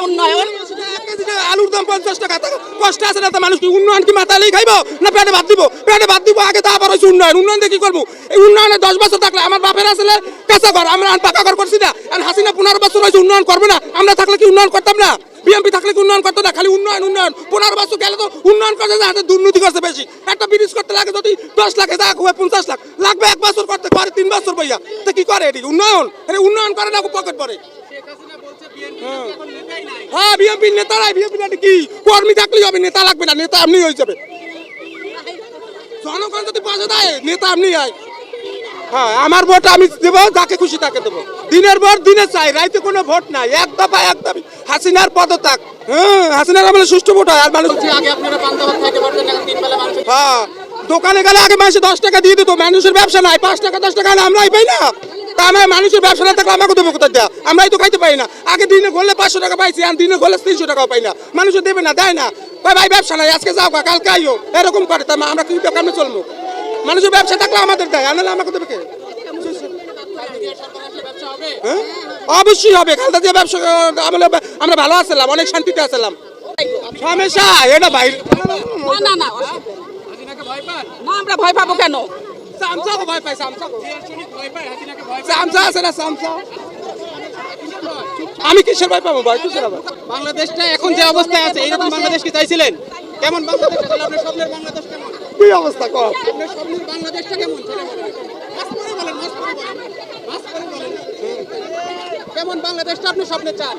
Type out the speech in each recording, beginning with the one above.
উন্নয়ন? আলুর দাম 50 টাকা, কষ্ট আছে না? মানুষ কি উন্নয়ন কি মাথালেই খাইবো না পেটে ভাত দিব? পেটে ভাত দিব আগে, তারপর হচ্ছে উন্নয়ন। উন্নয়ন দিয়ে কি করবো? এই উন্নয়নে 10 বছর থাকলে আমার বাপের আসলে কাঁচা ঘর, আমরা পাকা ঘর করছি না। আর হাসিনা 15 বছর হয়েছে উন্নয়ন করবে না? আমরা থাকলে কি উন্নয়ন করতাম না? বিএনপি থাকলে কি উন্নয়ন করতো না? খালি উন্নয়ন উন্নয়ন। 15 বছর গেলে তো উন্নয়ন করতে হাতে দুর্নীতি করছে বেশি। একটা ব্রিজ করতে লাগে যদি 10 লাখে টাকা 50 লাখ লাগবে, 1 বছর করতে করে 3 বছর বইয়া। তো কি করে এটি? উন্নয়ন? এটা উন্নয়ন করে না, পকেট পরে। হ্যাঁ, বিএনপি নেতারাই। বিএনপি নেতা কি কর্মী থাকলেই হবে, নেতা লাগবে না। নেতা এমনি হয়ে যাবে। জনগণ যদি পয়সা দেয়, নেতা এমনি হয়। হ্যাঁ, আমার ভোট আমি দেবো, যাকে খুশি তাকে দেবো। দিনের ভোট দিনে চাই, রাইতে কোনো ভোট নাই। এক দফা এক দাবি, হাসিনার পদত্যাগ। হ্যাঁ, হাসিনার আমলে সুষ্ঠু ভোট হয়। আর মানুষ হ্যাঁ, দোকানে গেলে আগে মানুষ 10 টাকা দিয়ে দিত। মানুষের ব্যবসা নাই, 5 টাকা 10 টাকা আমরাই পাই না। তা আমার মানুষের ব্যবসা না থাকলে আমাকে দেবো কোথায় দেওয়া? আমরাই তো খাইতে পাই না। আগে দিনে ঘুরলে 500 টাকা পাইছি, আর দিনে ঘুরলে 300 টাকাও পাই না। মানুষের দেবে না, দেয় না। ভাই ব্যবসা নাই, আজকে যাও কালকে আইও, এরকম করে। তা আমরা কি কেমন চলবো? মানুষের ব্যবসা থাকলে আমাদের দেয়, আনালে আমাকে দেবে কে? হ্যাঁ, অবশ্যই হবে। খালদা জিয়া ব্যবসা আমলে আমরা ভালো আছিলাম, অনেক শান্তিতে আছিলাম। সমস্যা এটা ভাই না না, আমরা ভয় পাবো কেন? সামসাকে ভয় পাই। সামসা আছে না? সামসা আমি কিসের ভয় পাবো? ভয় কিসের আবার? বাংলাদেশটা এখন যে অবস্থায় আছে, এইরকম বাংলাদেশ কি চাইছিলেন? কেমন বাংলাদেশ ছিল আপনার স্বপ্নের বাংলাদেশ? কেমন কি অবস্থা কর? আপনার স্বপ্নের বাংলাদেশটা কেমন ছিল? কেমন বাংলাদেশটা আপনি স্বপ্নে চান?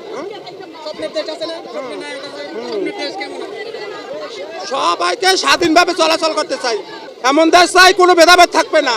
স্বপ্নের দেশ আছে না? স্বপ্নের নায়ক আছে, স্বপ্নের দেশ কেমন? সবাইকে স্বাধীনভাবে চলাচল করতে চাই, এমন দেশ চাই কোনো ভেদাভেদ থাকবে না।